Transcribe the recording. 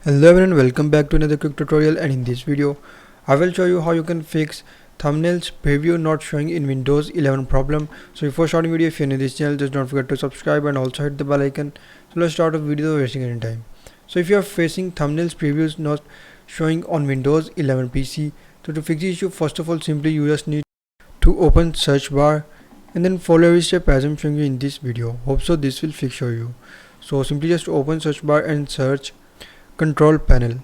Hello everyone, welcome back to another quick tutorial, and in this video I will show you how you can fix thumbnails preview not showing in Windows 11 problem. So before starting video, if you're new to this channel, just don't forget to subscribe and also hit the bell icon. So let's start the video without wasting any time. So if you are facing thumbnails previews not showing on Windows 11 PC, so to fix the issue, first of all, simply you just need to open search bar and then follow every step as I'm showing you in this video. Hope so this will fix for you. So simply just open search bar and search control panel.